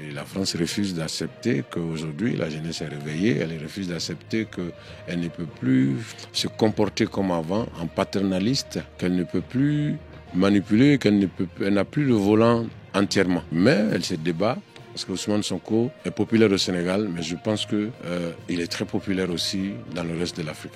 Et la France refuse d'accepter qu'aujourd'hui la jeunesse est réveillée, elle refuse d'accepter qu'elle ne peut plus se comporter comme avant, en paternaliste, qu'elle ne peut plus manipuler, qu'elle n'a plus le volant entièrement. Mais elle se débat. Parce que Ousmane Sonko est populaire au Sénégal, mais je pense qu'il est très populaire aussi dans le reste de l'Afrique.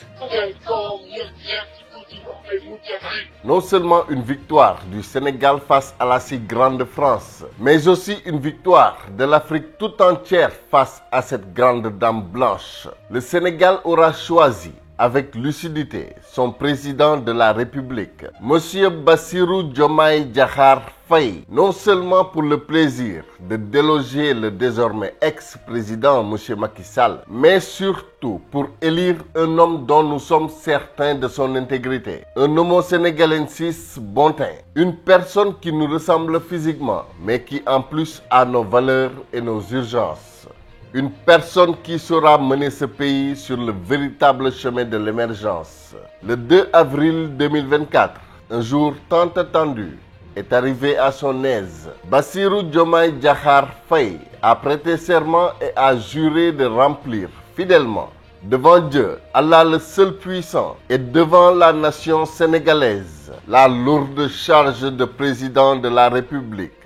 Non seulement une victoire du Sénégal face à la si grande France, mais aussi une victoire de l'Afrique tout entière face à cette grande dame blanche. Le Sénégal aura choisi avec lucidité son président de la République, M. Bassirou Diomaye Diakhar Faye, non seulement pour le plaisir de déloger le désormais ex-président M. Macky Sall, mais surtout pour élire un homme dont nous sommes certains de son intégrité, un homo sénégalensis bon teint, une personne qui nous ressemble physiquement, mais qui en plus a nos valeurs et nos urgences. Une personne qui saura mener ce pays sur le véritable chemin de l'émergence. Le 2 avril 2024, un jour tant attendu, est arrivé à son aise. Bassirou Diomaye Diakhar Faye a prêté serment et a juré de remplir fidèlement devant Dieu, Allah le seul puissant, et devant la nation sénégalaise, la lourde charge de président de la République.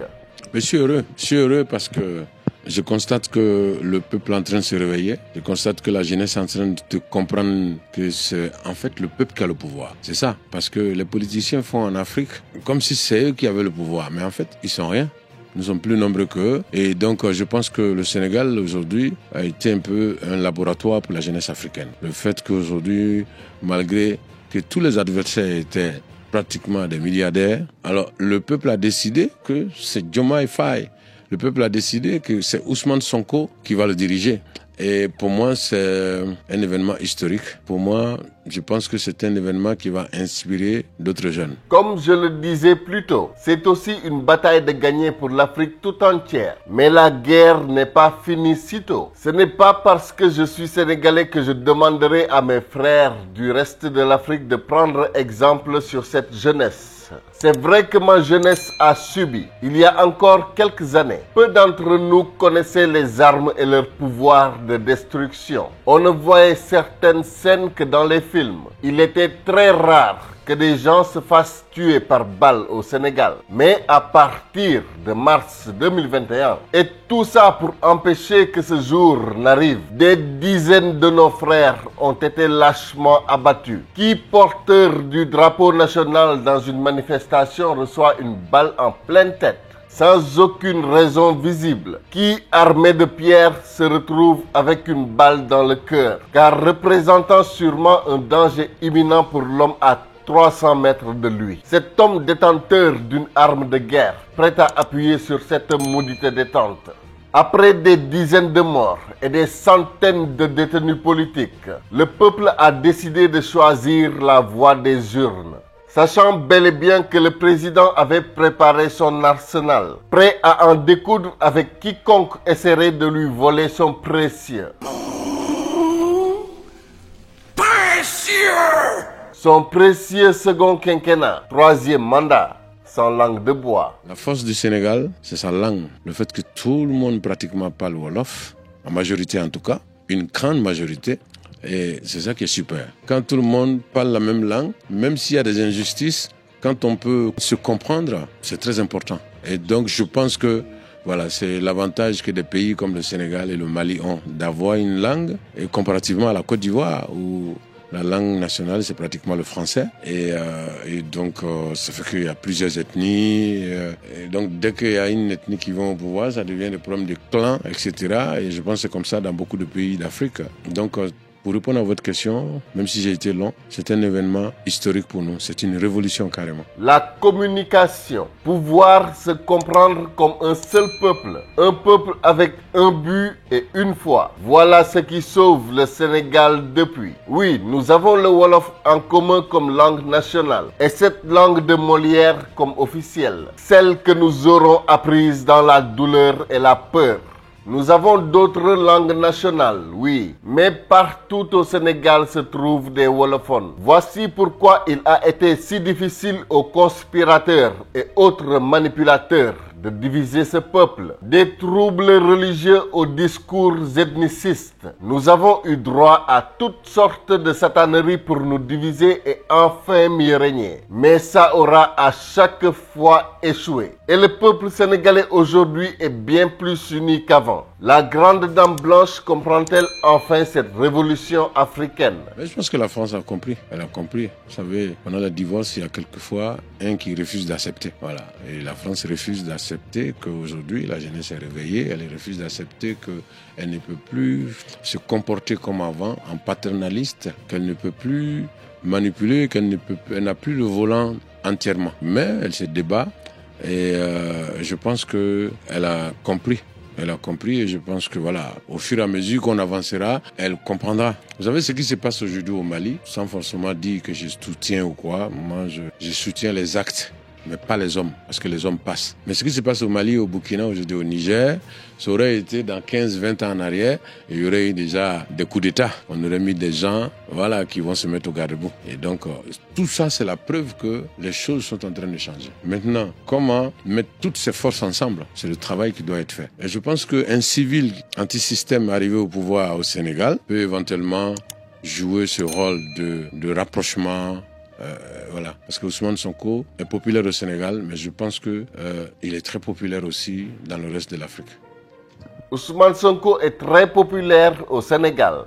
Mais je suis heureux parce que je constate que le peuple est en train de se réveiller. Je constate que la jeunesse est en train de comprendre que c'est en fait le peuple qui a le pouvoir. C'est ça. Parce que les politiciens font en Afrique comme si c'est eux qui avaient le pouvoir. Mais en fait, ils sont rien. Nous sommes plus nombreux qu'eux. Et donc, je pense que le Sénégal, aujourd'hui, a été un peu un laboratoire pour la jeunesse africaine. Le fait qu'aujourd'hui, malgré que tous les adversaires étaient pratiquement des milliardaires, alors le peuple a décidé que c'est Diomaye Faye. Le peuple a décidé que c'est Ousmane Sonko qui va le diriger. Et pour moi, c'est un événement historique. Pour moi, je pense que c'est un événement qui va inspirer d'autres jeunes. Comme je le disais plus tôt, c'est aussi une bataille de gagner pour l'Afrique tout entière. Mais la guerre n'est pas finie sitôt. Ce n'est pas parce que je suis sénégalais que je demanderai à mes frères du reste de l'Afrique de prendre exemple sur cette jeunesse. C'est vrai que ma jeunesse a subi. Il y a encore quelques années, peu d'entre nous connaissaient les armes et leur pouvoir de destruction. On ne voyait certaines scènes que dans les films. Il était très rare que des gens se fassent tuer par balle au Sénégal. Mais à partir de mars 2021, et tout ça pour empêcher que ce jour n'arrive, des dizaines de nos frères ont été lâchement abattus. Qui, porteur du drapeau national dans une manifestation, reçoit une balle en pleine tête sans aucune raison visible, qui, armé de pierres, se retrouve avec une balle dans le cœur, car représentant sûrement un danger imminent pour l'homme à 300 mètres de lui. Cet homme détenteur d'une arme de guerre, prêt à appuyer sur cette maudite détente. Après des dizaines de morts et des centaines de détenus politiques, le peuple a décidé de choisir la voie des urnes. Sachant bel et bien que le président avait préparé son arsenal, prêt à en découdre avec quiconque essaierait de lui voler son précieux. Son précieux second quinquennat, troisième mandat, sans langue de bois. La force du Sénégal, c'est sa langue. Le fait que tout le monde pratiquement parle Wolof, en majorité en tout cas, une grande majorité, et c'est ça qui est super. Quand tout le monde parle la même langue, même s'il y a des injustices, quand on peut se comprendre, c'est très important. Et donc je pense que voilà, c'est l'avantage que des pays comme le Sénégal et le Mali ont, d'avoir une langue, et comparativement à la Côte d'Ivoire, où la langue nationale, c'est pratiquement le français. Et donc, ça fait qu'il y a plusieurs ethnies. Et donc, dès qu'il y a une ethnie qui va au pouvoir, ça devient des problèmes de clans, etc. Et je pense que c'est comme ça dans beaucoup de pays d'Afrique. Donc, pour répondre à votre question, même si j'ai été long, c'est un événement historique pour nous. C'est une révolution carrément. La communication, pouvoir se comprendre comme un seul peuple. Un peuple avec un but et une foi. Voilà ce qui sauve le Sénégal depuis. Oui, nous avons le Wolof en commun comme langue nationale. Et cette langue de Molière comme officielle. Celle que nous aurons apprise dans la douleur et la peur. Nous avons d'autres langues nationales, oui, mais partout au Sénégal se trouvent des wolophones. Voici pourquoi il a été si difficile aux conspirateurs et autres manipulateurs de diviser ce peuple. Des troubles religieux aux discours ethnicistes. Nous avons eu droit à toutes sortes de sataneries pour nous diviser et enfin mieux régner. Mais ça aura à chaque fois échoué. Et le peuple sénégalais aujourd'hui est bien plus uni qu'avant. La grande dame blanche comprend-elle enfin cette révolution africaine? Mais je pense que la France a compris. Elle a compris. Vous savez, pendant le divorce, il y a quelquefois un qui refuse d'accepter. Voilà. Et la France refuse d'accepter qu'aujourd'hui, la jeunesse est réveillée. Elle refuse d'accepter qu'elle ne peut plus se comporter comme avant, en paternaliste, qu'elle ne peut plus manipuler, qu'elle n'a plus le volant entièrement. Mais elle se débat et je pense qu'elle a compris. Elle a compris et je pense que voilà, au fur et à mesure qu'on avancera, elle comprendra. Vous savez ce qui se passe aujourd'hui au Mali, sans forcément dire que je soutiens ou quoi. Moi, je soutiens les actes, mais pas les hommes, parce que les hommes passent. Mais ce qui se passe au Mali, au Burkina, aujourd'hui au Niger, ça aurait été dans 15-20 ans en arrière, il y aurait eu déjà des coups d'État. On aurait mis des gens, voilà, qui vont se mettre au garde-boue. Et donc, tout ça, c'est la preuve que les choses sont en train de changer. Maintenant, comment mettre toutes ces forces ensemble? C'est le travail qui doit être fait. Et je pense qu'un civil anti-système arrivé au pouvoir au Sénégal peut éventuellement jouer ce rôle de rapprochement. Voilà, parce que Ousmane Sonko est populaire au Sénégal, mais je pense que il est très populaire aussi dans le reste de l'Afrique. Ousmane Sonko est très populaire au Sénégal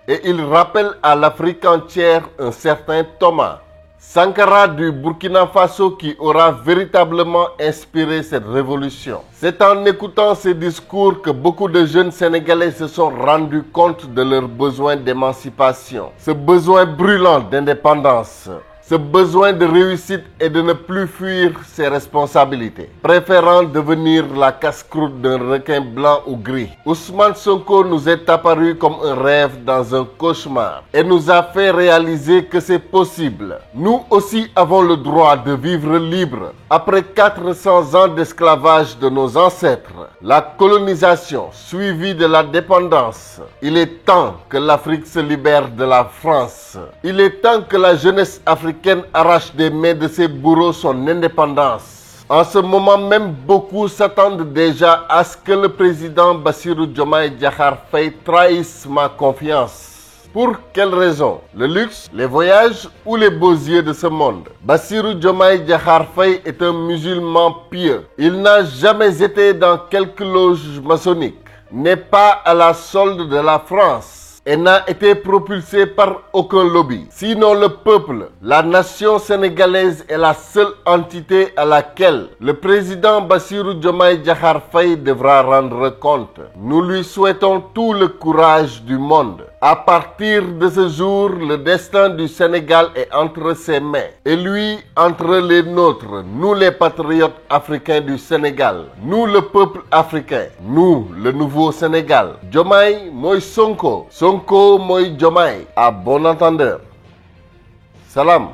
et il rappelle à l'Afrique entière un certain Thomas Sankara du Burkina Faso qui aura véritablement inspiré cette révolution. C'est en écoutant ces discours que beaucoup de jeunes Sénégalais se sont rendus compte de leur besoin d'émancipation, ce besoin brûlant d'indépendance. Ce besoin de réussite et de ne plus fuir ses responsabilités, préférant devenir la casse-croûte d'un requin blanc ou gris. Ousmane Sonko nous est apparu comme un rêve dans un cauchemar et nous a fait réaliser que c'est possible. Nous aussi avons le droit de vivre libre. Après 400 ans d'esclavage de nos ancêtres, la colonisation suivie de la dépendance, il est temps que l'Afrique se libère de la France. Il est temps que la jeunesse africaine arrache des mains de ses bourreaux son indépendance. En ce moment même, beaucoup s'attendent déjà à ce que le président Bassirou Diomaye Diakhar Faye trahisse ma confiance. Pour quelle raison? Le luxe, les voyages ou les beaux yeux de ce monde? Bassirou Diomaye Diakhar Faye est un musulman pieux. Il n'a jamais été dans quelque loge maçonnique, n'est pas à la solde de la France et n'a été propulsé par aucun lobby. Sinon le peuple, la nation sénégalaise est la seule entité à laquelle le président Bassirou Diomaye Diakhar Faye devra rendre compte. Nous lui souhaitons tout le courage du monde. À partir de ce jour, le destin du Sénégal est entre ses mains et lui entre les nôtres, nous les patriotes africains du Sénégal, nous le peuple africain, nous le nouveau Sénégal. Diomaye moy Sonko, Sonko moy Diomaye, à bon entendeur. Salam.